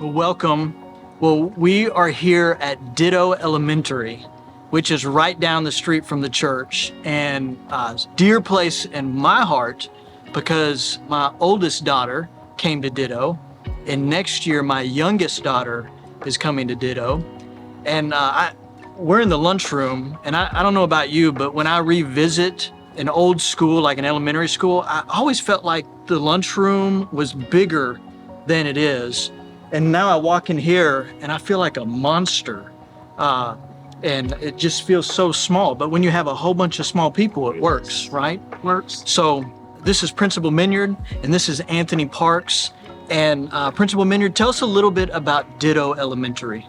Well, welcome. Well, we are here at Ditto Elementary, which is right down the street from the church, and a dear place in my heart because my oldest daughter came to Ditto, and next year my youngest daughter is coming to Ditto. And we're in the lunchroom, and I don't know about you, but when I revisit an old school, like an elementary school, I always felt like the lunchroom was bigger than it is. And now I walk in here and I feel like a monster. And it just feels so small. But when you have a whole bunch of small people, it works, right? Works. So this is Principal Minyard, and this is Anthony Parks. And Principal Minyard, tell us a little bit about Ditto Elementary.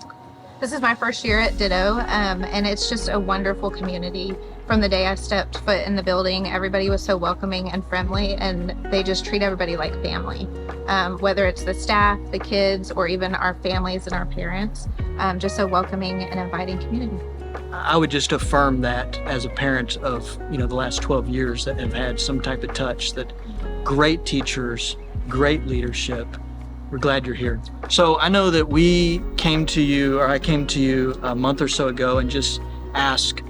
This is my first year at Ditto, and it's just a wonderful community. From the day I stepped foot in the building, everybody was so welcoming and friendly, and they just treat everybody like family. Whether it's the staff, the kids, or even our families and our parents, just a welcoming and inviting community. I would just affirm that as a parent of, the last 12 years that have had some type of touch, that great teachers, great leadership. We're glad you're here. So I know that I came to you a month or so ago and just asked,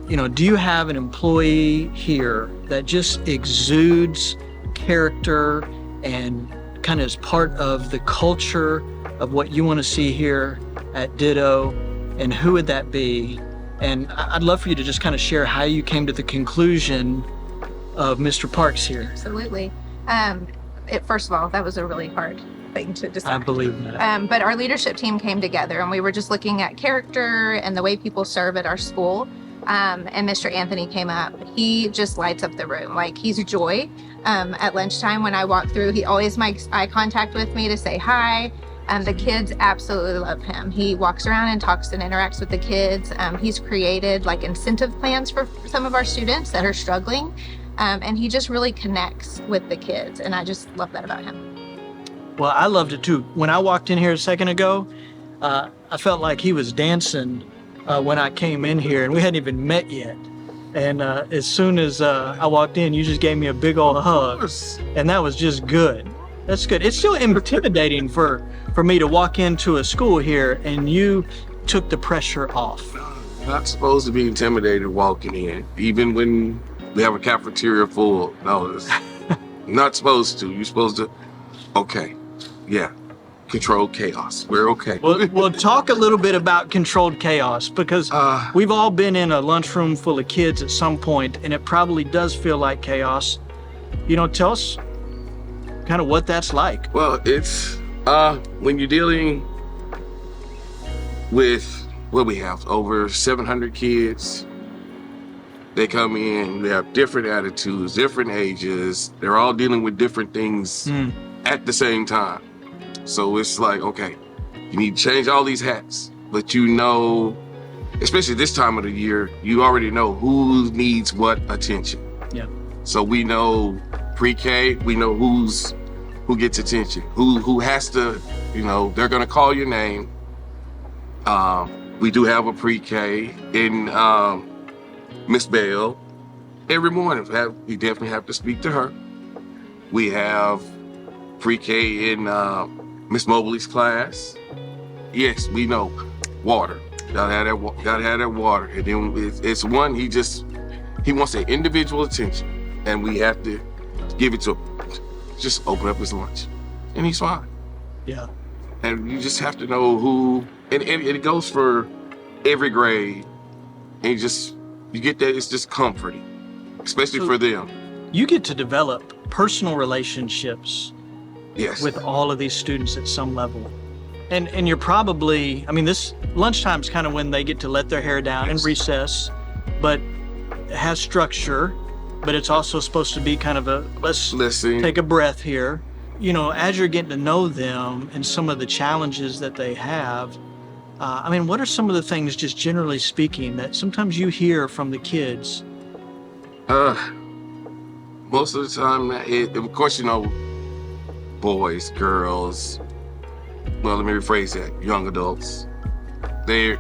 do you have an employee here that just exudes character and kind of is part of the culture of what you want to see here at Ditto? And who would that be? And I'd love for you to just kind of share how you came to the conclusion of Mr. Parks here. Absolutely. First of all, that was a really hard thing to decide. I believe that. But our leadership team came together, and we were just looking at character and the way people serve at our school. And Mr. Anthony came up. He just lights up the room. Like, he's joy. At lunchtime when I walk through, he always makes eye contact with me to say hi. The kids absolutely love him. He walks around and talks and interacts with the kids. He's created incentive plans for some of our students that are struggling. And he just really connects with the kids. And I just love that about him. Well, I loved it too. When I walked in here a second ago, I felt like he was dancing when I came in here, and we hadn't even met yet. And as soon as I walked in, you just gave me a big old hug, and that was just good. That's good. It's still intimidating for me to walk into a school here, and you took the pressure off. Not supposed to be intimidated walking in, even when we have a cafeteria full. No, it's not supposed to. You're supposed to, okay, yeah. Controlled chaos. We're okay. We'll talk a little bit about controlled chaos, because we've all been in a lunchroom full of kids at some point, and it probably does feel like chaos. Tell us kind of what that's like. Well, it's when you're dealing with what we have, over 700 kids. They come in, they have different attitudes, different ages. They're all dealing with different things at the same time. So it's like, okay, you need to change all these hats, but especially this time of the year, you already know who needs what attention. Yeah. So we know pre-K, we know who gets attention, who has to, they're gonna call your name. We do have a pre-K in Miss Bell. Every morning, we definitely have to speak to her. We have pre-K in Miss Mobley's class. Yes, we know water. Gotta have that water. And then it's one, he wants that individual attention, and we have to give it to him. Just open up his lunch, and he's fine. Yeah. And you just have to know who, and it goes for every grade. And you get that, it's just comforting, especially for them. You get to develop personal relationships. Yes. With all of these students at some level. And you're probably, this lunchtime's kind of when they get to let their hair down and recess, but it has structure, but it's also supposed to be kind of let's take a breath here. As you're getting to know them and some of the challenges that they have, what are some of the things, just generally speaking, that sometimes you hear from the kids? Most of the time, of course, boys, girls, well, let me rephrase that, young adults. They're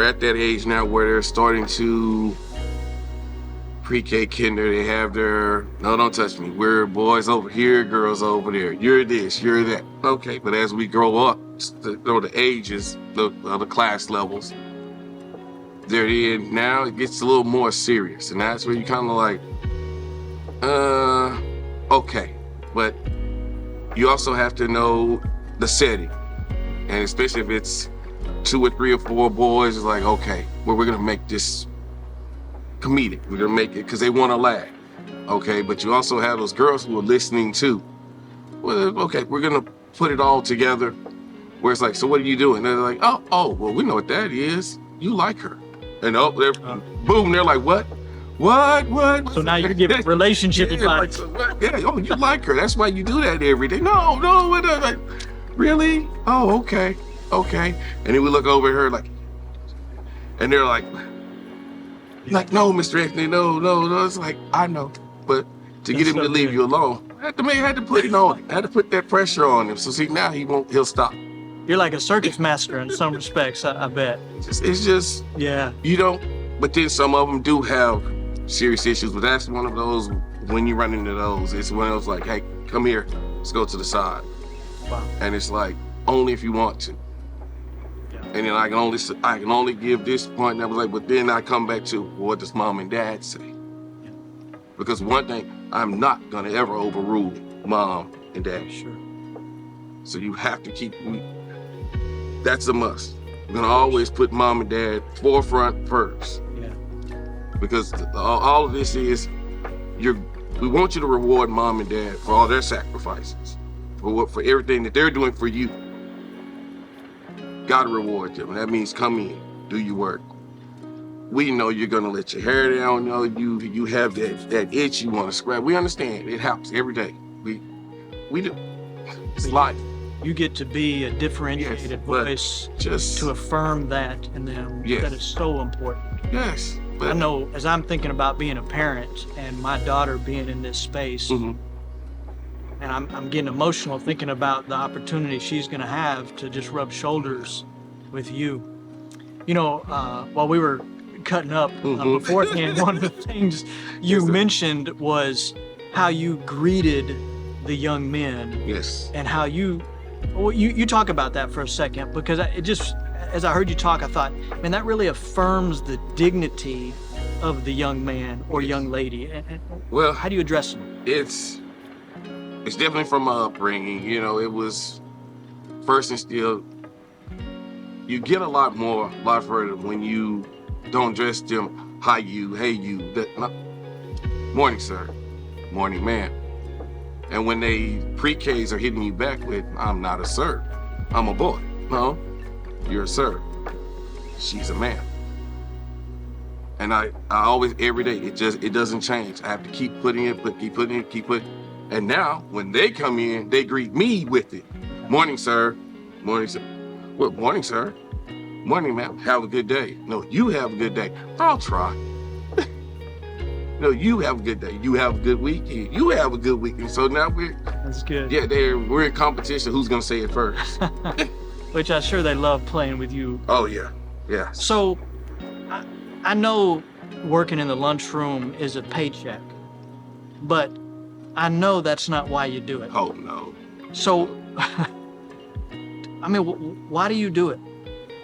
at that age now where they're starting to pre-K, kinder, they have their, no, don't touch me. We're boys over here, girls over there. You're this, you're that. Okay, but as we grow up, the ages, the class levels, they're in, now it gets a little more serious. And that's where you kind of like, okay. But you also have to know the setting. And especially if it's 2 or 3 or 4 boys, it's like, okay, well, we're gonna make this comedic. We're gonna make it because they want to laugh. Okay, but you also have those girls who are listening too. Well, okay, we're gonna put it all together. Where it's like, so what are you doing? They're like, oh, well, we know what that is. You like her, and they're boom. They're like, what? So now you're giving relationship advice. Oh, you like her. That's why you do that every day. No, like, really? Oh, okay. And then we look over at her like, and they're like, no, Mr. Anthony, no. It's like, I know, but to get him to leave you alone, I had to put it on him. I had to put that pressure on him. So see, now he'll stop. You're like a circus master in some respects, I bet. It's just, yeah. You don't, but then some of them do have serious issues, but that's one of those, when you run into those, it's one of those like, hey, come here, let's go to the side. Wow. And it's like, only if you want to. Yeah. And then I can only give this point, and I was like, but then I come back to, well, what does mom and dad say? Yeah. Because one thing, I'm not gonna ever overrule mom and dad. Sure. So you have to keep, that's a must. We're gonna always put mom and dad forefront first. Yeah. Because all of this is, we want you to reward mom and dad for all their sacrifices, for everything that they're doing for you. Gotta reward them. That means come in, do your work. We know you're gonna let your hair down. You know you have that itch you want to scratch. We understand. It happens every day. We do. It's life. You get to be a differentiated voice to affirm that in them. Yes. That is so important. Yes. I know as I'm thinking about being a parent and my daughter being in this space, mm-hmm. and I'm getting emotional thinking about the opportunity she's going to have to just rub shoulders with you. You know, while we were cutting up beforehand, one of the things you mentioned was how you greeted the young men. Yes. And how you talk about that for a second, because as I heard you talk, I thought, man, that really affirms the dignity of the young man or young lady. Well, how do you address them? It's definitely from my upbringing. You know, it was first instilled. You get a lot further when you don't address them, hi you, hey you, morning sir, morning ma'am. And when they pre-Ks are hitting you back with, I'm not a sir, I'm a boy. No, you're a sir. She's a ma'am. And I always, every day, it doesn't change. I have to keep putting it. And now, when they come in, they greet me with it. Morning, sir. Morning, sir. Well, morning, sir. Morning, ma'am. Have a good day. No, you have a good day. I'll try. No, you have a good day. You have a good weekend. You have a good weekend. So now that's good. Yeah, we're in competition. Who's gonna say it first? Which I'm sure they love playing with you. Oh yeah, yeah. So, I know working in the lunchroom is a paycheck, but I know that's not why you do it. Oh no. So, I mean, why do you do it?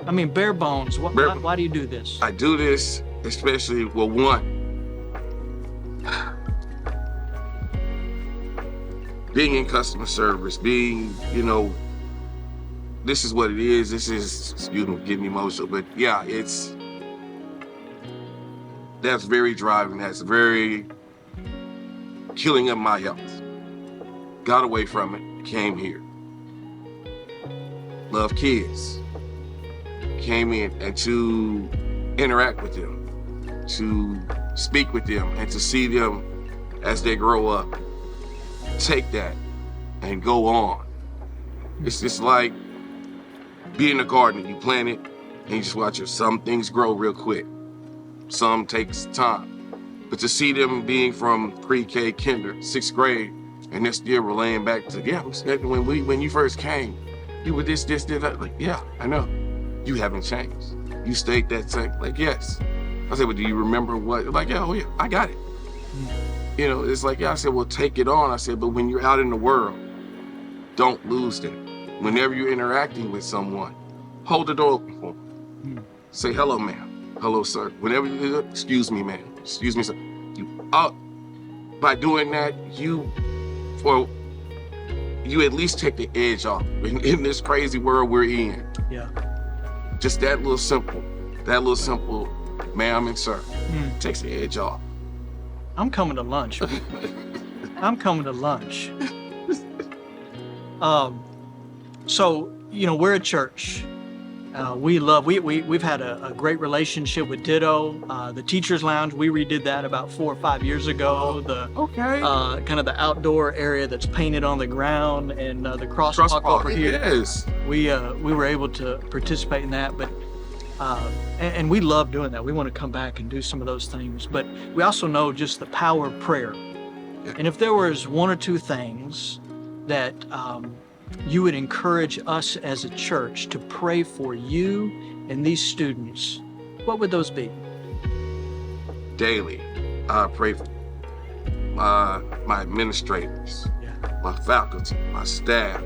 I mean, bare bones. Why do you do this? I do this especially, well, one, being in customer service, being, this is what it is. This is, excuse me, getting emotional, but yeah, that's very driving. That's very killing of my health. Got away from it, came here. Love kids. Came in, and to interact with them, to speak with them, and to see them as they grow up, take that and go on. It's just like being a gardener. You plant it and you just watch it. Some things grow real quick. Some takes time. But to see them being from pre-K, kinder, 6th grade, and they're still relaying back to, when you first came, you were this, that. Like, yeah, I know. You haven't changed. You stayed that same. Like, yes. I said, well, do you remember what? Like, yeah, oh yeah, I got it. You know, it's like, yeah, I said, well, take it on. I said, but when you're out in the world, don't lose that. Whenever you're interacting with someone, hold the door open for them. Say, hello, ma'am. Hello, sir. Whenever you, excuse me, ma'am. Excuse me, sir. By doing that, you at least take the edge off in this crazy world we're in. Yeah. Just that little simple, ma'am and sir, takes the edge off. I'm coming to lunch. I'm coming to lunch. So, you know, we're a church. We've had a great relationship with Ditto. The Teachers Lounge, we redid that about 4 or 5 years ago. Kind of the outdoor area that's painted on the ground, and the crosswalk over here. Yes. We were able to participate in that, but and we love doing that. We want to come back and do some of those things, but we also know just the power of prayer. Yeah. And if there was 1 or 2 things that you would encourage us as a church to pray for you and these students, what would those be? Daily, I pray for my administrators, my faculty, my staff,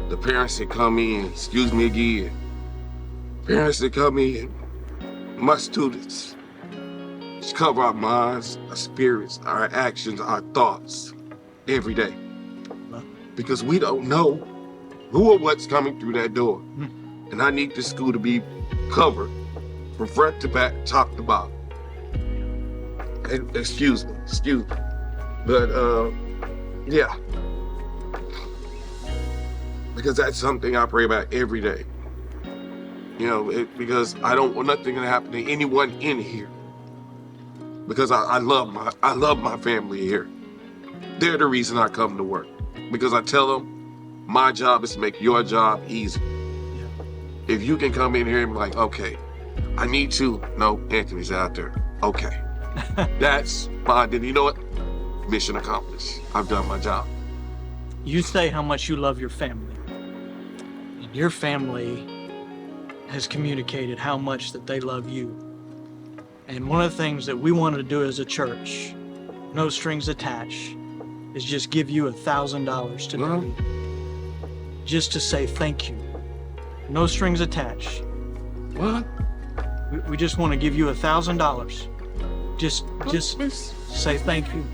the parents that come in, excuse me again, parents that come in, my students. Just cover our minds, our spirits, our actions, our thoughts every day. Because we don't know who or what's coming through that door. And I need this school to be covered from front to back, top to bottom. And excuse me. But yeah. Because that's something I pray about every day. You know, because I don't want nothing to happen to anyone in here. Because I love my family here. They're the reason I come to work. Because I tell them, my job is to make your job easy. Yeah. If you can come in here and be like, okay, I need to. No, Anthony's out there. Okay. That's fine. Then you know what? Mission accomplished. I've done my job. You say how much you love your family. And your family has communicated how much that they love you. And one of the things that we want to do as a church, no strings attached, is just give you $1,000 today, just to say thank you. No strings attached. What? We just want to give you $1,000. Just say thank you.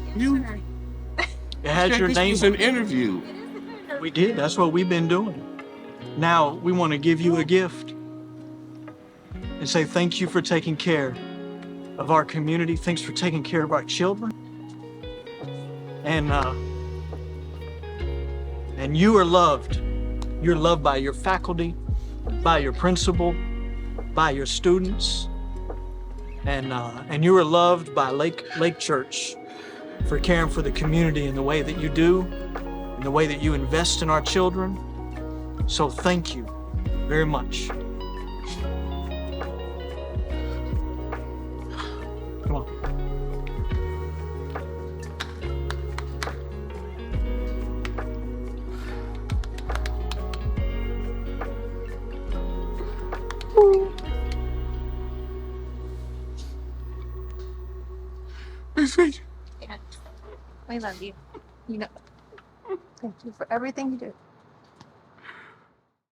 It has your name. This was an interview. We did. That's what we've been doing. Now we want to give you a gift and say thank you for taking care of our community. Thanks for taking care of our children. And you are loved. You're loved by your faculty, by your principal, by your students, and you are loved by Lake Church for caring for the community in the way that you do, in the way that you invest in our children. So thank you very much. Come on. Yeah. We love you. You know, thank you for everything you do.